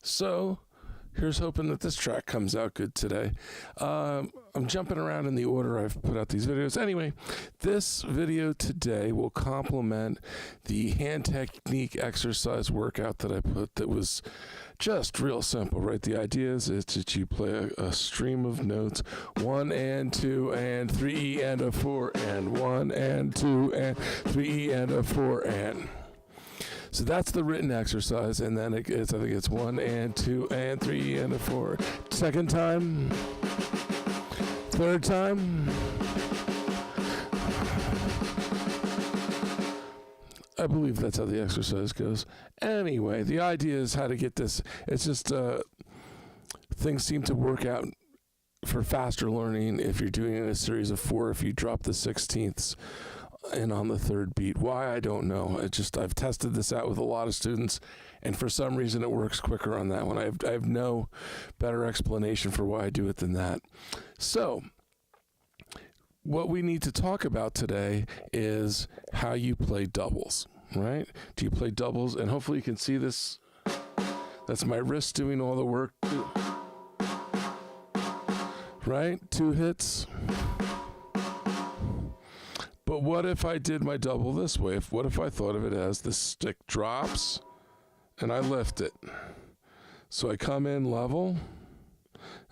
So here's hoping that this track comes out good today. I'm jumping around in the order I've put out these videos. Anyway, this video today will complement the hand technique exercise workout that I put that was just real simple, right? The idea is that you play a stream of notes, 1 and 2 and 3 and a 4 and 1 and 2 and 3 and a 4 and... So that's the written exercise, and then I think it's 1 and 2 and 3 and a 4. Second time, third time. I believe that's how the exercise goes. Anyway, the idea is how to get this. It's just things seem to work out for faster learning if you're doing it in a series of 4. If you drop the 16ths and on the third beat. Why, I don't know. I've tested this out with a lot of students, and for some reason it works quicker on that one. I have no better explanation for why I do it than that. So what we need to talk about today is how you play doubles, right? Do you play doubles? And hopefully you can see this. That's my wrist doing all the work, right? 2 hits. But what if I did my double this way? What if I thought of it as the stick drops and I lift it? So I come in level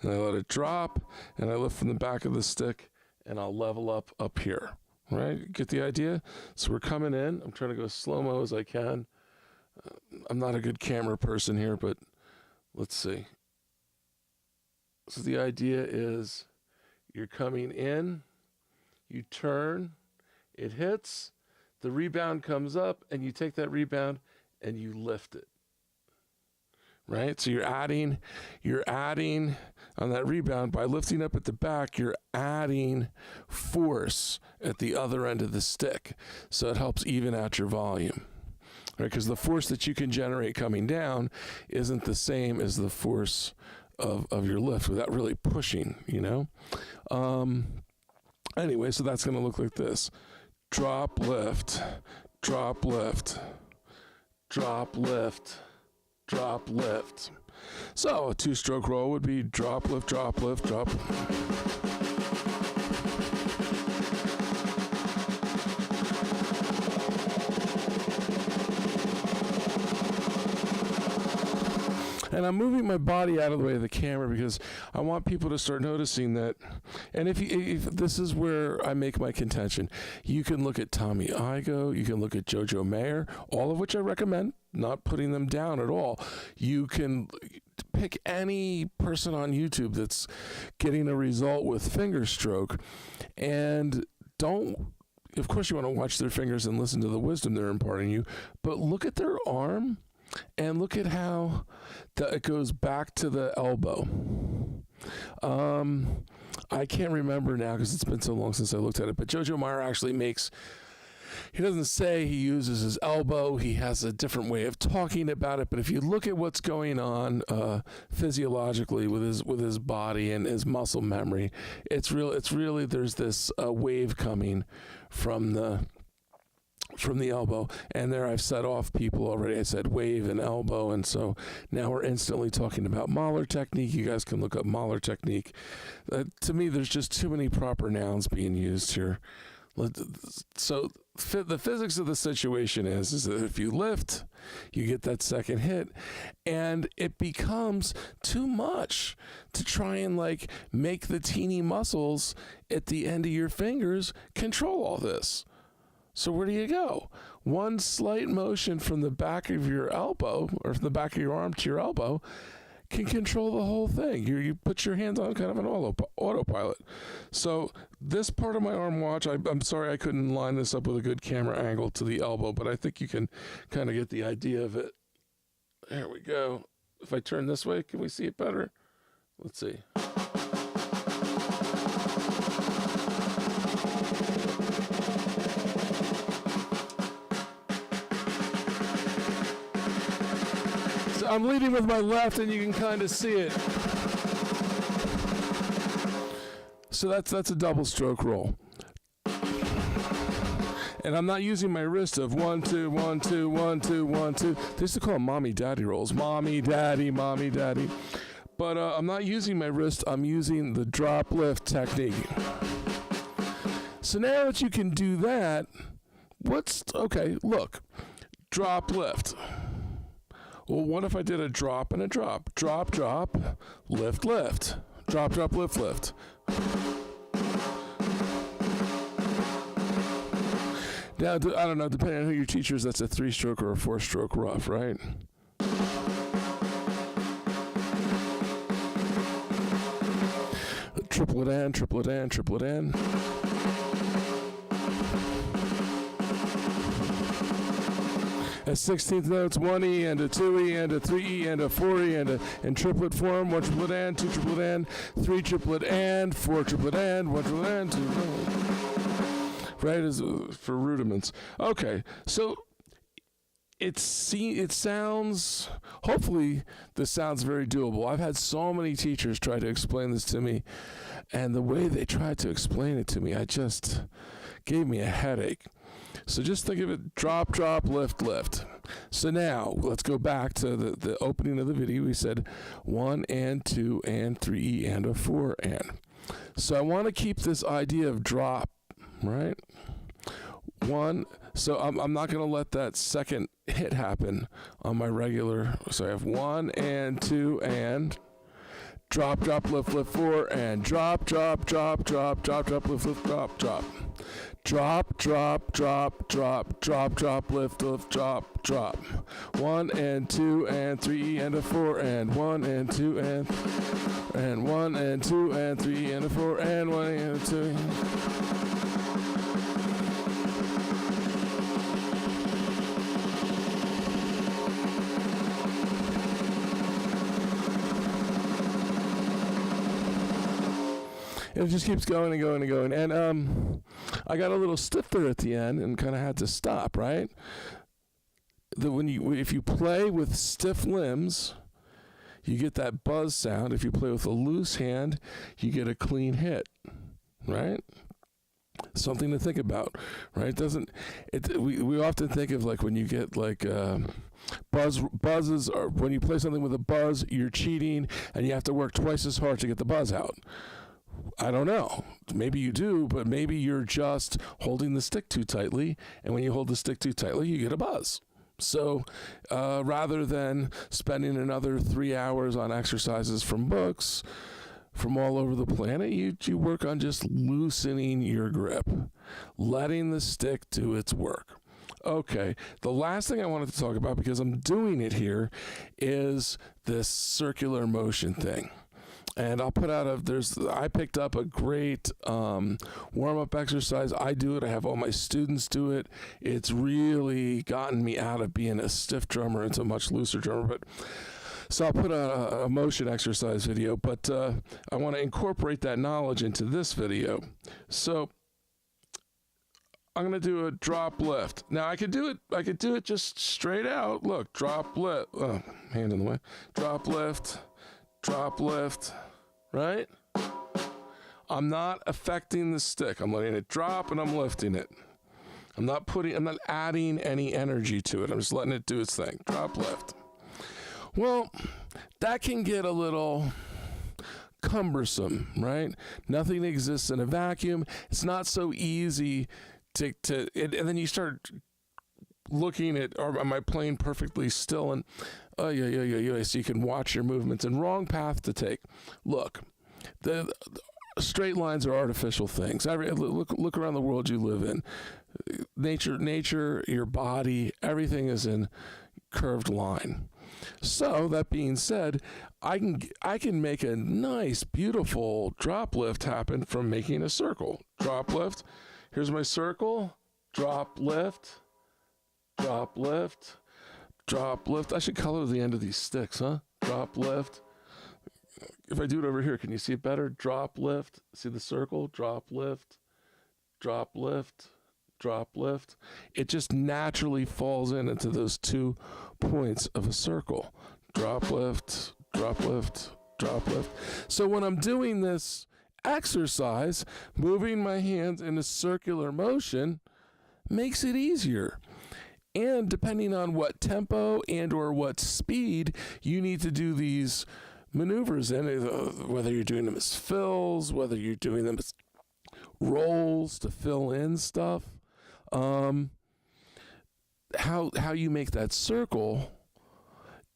and I let it drop and I lift from the back of the stick and I'll level up here, right? Get the idea? So we're coming in. I'm trying to go as slow-mo as I can. I'm not a good camera person here, but let's see. So the idea is you're coming in, you turn, it hits, the rebound comes up, and you take that rebound and you lift it, right? So you're adding on that rebound by lifting up at the back, you're adding force at the other end of the stick. So it helps even out your volume, right? Because the force that you can generate coming down isn't the same as the force of your lift without really pushing, you know? Anyway, so that's going to look like this. Drop, lift, drop, lift, drop, lift, drop, lift. So a 2-stroke roll would be drop, lift, drop, lift, drop. And I'm moving my body out of the way of the camera because I want people to start noticing that. And if this is where I make my contention, you can look at Tommy Igoe, you can look at Jojo Mayer, all of which I recommend, not putting them down at all. You can pick any person on YouTube that's getting a result with finger stroke, and of course you want to watch their fingers and listen to the wisdom they're imparting you, but look at their arm and look at how it goes back to the elbow. I can't remember now because it's been so long since I looked at it, but Jojo Mayer actually he doesn't say he uses his elbow. He has a different way of talking about it. But if you look at what's going on physiologically with his body and his muscle memory, it's really there's this wave coming from the elbow, and there I've set off people already. I said wave and elbow, and so now we're instantly talking about Mahler technique. You guys can look up Mahler technique. To me, there's just too many proper nouns being used here. So the physics of the situation is that if you lift, you get that second hit, and it becomes too much to try and make the teeny muscles at the end of your fingers control all this. So where do you go? One slight motion from the back of your elbow or from the back of your arm to your elbow can control the whole thing. You put your hands on kind of an autopilot. So this part of my arm watch, I'm sorry I couldn't line this up with a good camera angle to the elbow, but I think you can kind of get the idea of it. There we go. If I turn this way, can we see it better? Let's see. I'm leading with my left, and you can kind of see it. So that's a double stroke roll. And I'm not using my wrist of 1, 2, 1, 2, 1, 2, 1, 2. They used to call them mommy daddy rolls. Mommy, daddy, mommy, daddy. But I'm not using my wrist. I'm using the drop lift technique. So now that you can do that, okay, look, drop lift. Well, what if I did a drop and a drop? Drop, drop, lift, lift. Drop, drop, lift, lift. Now, I don't know, depending on who your teacher is, that's a 3-stroke or a 4-stroke rough, right? Triplet and, triplet and, triplet and. At 16th notes, 1E and a 2E and a 3E and a 4E and triplet form, 1 triplet and, 2 triplet and, 3 triplet and, 4 triplet and, 1 triplet and, 2 right, is for rudiments. Okay, so it sounds, hopefully this sounds very doable. I've had so many teachers try to explain this to me, and the way they tried to explain it to me, I just gave me a headache. So just think of it, drop, drop, lift, lift. So now, let's go back to the opening of the video. We said 1 and 2 and 3 and a 4 and. So I want to keep this idea of drop, right? 1, so I'm not going to let that second hit happen on my regular. So I have 1 and 2 and drop, drop, lift, lift, 4 and drop, drop, drop, drop, drop, drop, lift, lift, drop, drop. Drop, drop, drop, drop, drop, drop, lift, lift, drop, drop. 1 and 2 and 3 and a 4 and 1 and 2 and 1 and 2 and 3 and a 4 and 1 and 2. It just keeps going and going and going. And I got a little stiff there at the end and kind of had to stop, right? If you play with stiff limbs, you get that buzz sound. If you play with a loose hand, you get a clean hit, right? Something to think about, right? We often think of like when you get like buzzes, or when you play something with a buzz, you're cheating and you have to work twice as hard to get the buzz out. I don't know. Maybe you do, but maybe you're just holding the stick too tightly, and when you hold the stick too tightly, you get a buzz. So rather than spending another 3 hours on exercises from books from all over the planet, you work on just loosening your grip, letting the stick do its work. Okay, the last thing I wanted to talk about, because I'm doing it here, is this circular motion thing. And I'll put out I picked up a great warm-up exercise. I do it. I have all my students do it. It's really gotten me out of being a stiff drummer into a much looser drummer. So I'll put a motion exercise video, but I want to incorporate that knowledge into this video. So I'm going to do a drop lift. Now I could do it just straight out. Look, drop lift. Oh, hand in the way. Drop lift. Drop lift, right? I'm not affecting the stick. I'm letting it drop and I'm lifting it. I'm not adding any energy to it. I'm just letting it do its thing. Drop lift. Well, that can get a little cumbersome, right? Nothing exists in a vacuum. It's not so easy and then you start looking at, am I playing perfectly still? And so you can watch your movements. And wrong path to take. Look, the straight lines are artificial things. Look around the world you live in. Nature, your body, everything is in curved line. So that being said, I can make a nice, beautiful drop lift happen from making a circle. Drop lift. Here's my circle. Drop lift. Drop lift. Drop lift. I should color the end of these sticks, huh? Drop lift. If I do it over here, can you see it better? Drop lift. See the circle? Drop lift. Drop lift. Drop lift. It just naturally falls into those 2 points of a circle. Drop lift. Drop lift. Drop lift. So when I'm doing this exercise, moving my hands in a circular motion, makes it easier. And depending on what tempo and or what speed you need to do these maneuvers in, whether you're doing them as fills, whether you're doing them as rolls to fill in stuff, how you make that circle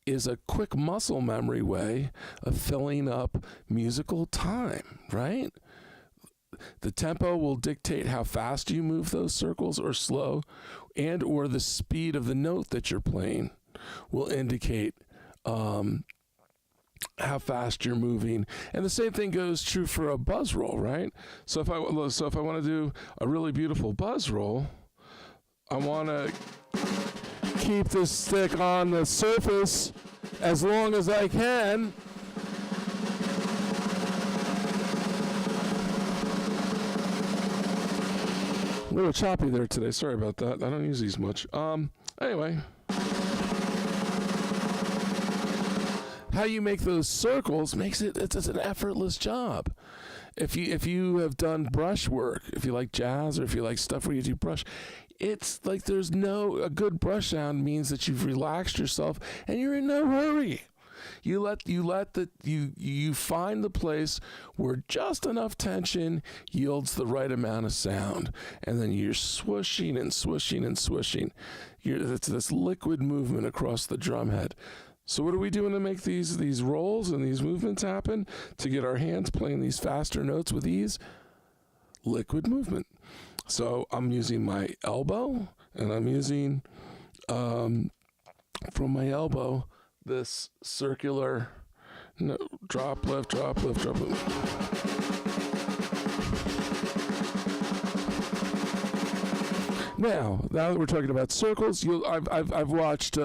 is a quick muscle memory way of filling up musical time, right? The tempo will dictate how fast you move those circles or slow, and or the speed of the note that you're playing will indicate how fast you're moving. And the same thing goes true for a buzz roll, right? So if I want to do a really beautiful buzz roll, I want to keep this stick on the surface as long as I can. A little choppy there today. Sorry about that. I don't use these much. Anyway. How you make those circles makes it's an effortless job. If you have done brush work, if you like jazz or if you like stuff where you do brush, it's like a good brush sound means that you've relaxed yourself and you're in no hurry. You find the place where just enough tension yields the right amount of sound, and then you're swooshing and swooshing and swooshing. It's this liquid movement across the drum head. So what are we doing to make these rolls and these movements happen? To get our hands playing these faster notes with ease? Liquid movement. So I'm using my elbow, and I'm using, from my elbow, this circular drop, lift, drop, lift, drop, lift. Now that we're talking about circles, I've watched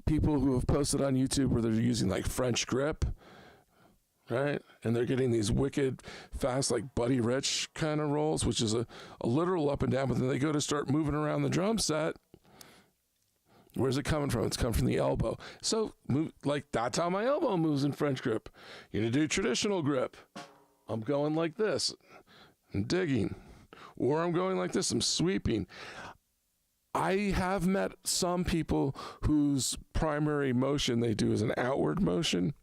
people who have posted on YouTube where they're using like French grip, right? And they're getting these wicked fast, like Buddy Rich kind of rolls, which is a literal up and down, but then they go to start moving around the drum set. Where's it coming from? It's coming from the elbow. So that's how my elbow moves in French grip. You're going to do traditional grip. I'm going like this. I'm digging. Or I'm going like this. I'm sweeping. I have met some people whose primary motion they do is an outward motion.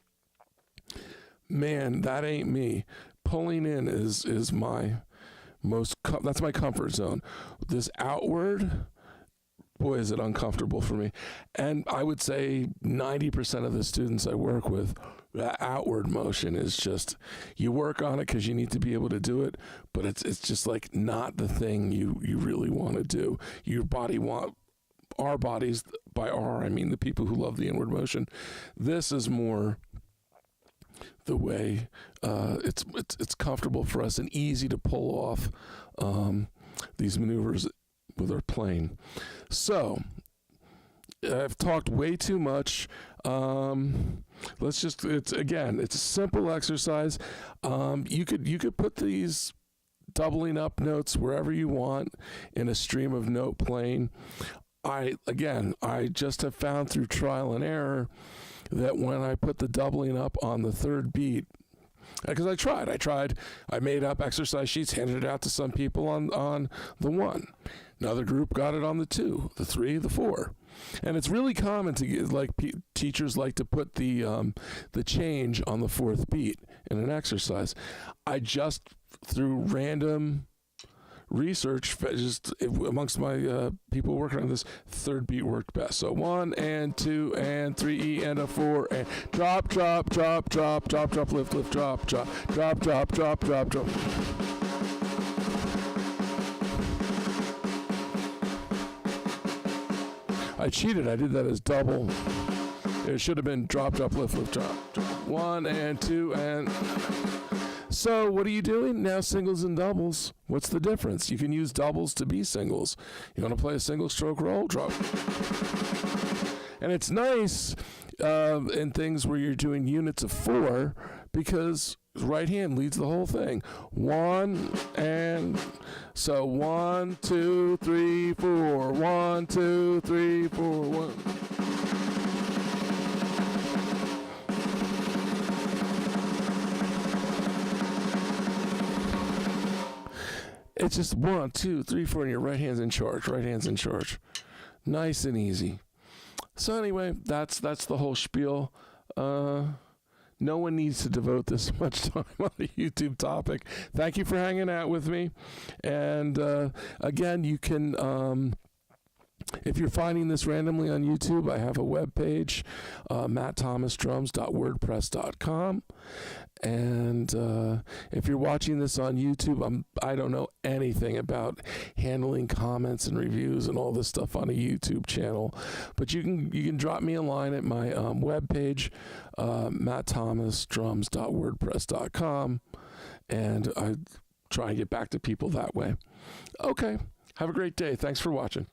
Man, that ain't me. Pulling in is my that's my comfort zone. This outward, boy, is it uncomfortable for me. And I would say 90% of the students I work with, that outward motion is just, you work on it because you need to be able to do it, but it's just like not the thing you really want to do. Our bodies, by I mean the people who love the inward motion. This is more the way it's comfortable for us and easy to pull off these maneuvers with our playing. So I've talked way too much. It's a simple exercise. You could put these doubling up notes wherever you want in a stream of note playing. I just have found through trial and error that when I put the doubling up on the third beat, because I made up exercise sheets, handed it out to some people on the 1. Another group got it on the 2, the 3, the 4. And it's really common to get, teachers like to put the change on the 4th beat in an exercise. I just, through random research, just amongst my people working on this, 3rd beat worked best. So 1 and 2 and 3 E and a 4 and drop, drop, drop, drop, drop, drop, lift, lift, drop, drop, drop, drop, drop, drop, drop. I cheated. I did that as double. It should have been drop, drop, lift, lift, drop, drop. 1 and 2 and... So what are you doing? Now singles and doubles. What's the difference? You can use doubles to be singles. You want to play a single stroke roll? Drop. And it's nice in things where you're doing units of 4 because right hand leads the whole thing. 1 and... So 1, 2, 3, 4. 1, 2, 3, 4, 1. It's just 1, 2, 3, 4, and your right hand's in charge. Right hand's in charge. Nice and easy. So anyway, that's the whole spiel. No one needs to devote this much time on a YouTube topic. Thank you for hanging out with me. And again, you can, if you're finding this randomly on YouTube, I have a webpage, mattthomasdrums.wordpress.com. And if you're watching this on YouTube, I don't know anything about handling comments and reviews and all this stuff on a YouTube channel, but you can drop me a line at my webpage, mattthomasdrums.wordpress.com, and I try and get back to people that way. Okay, have a great day. Thanks for watching.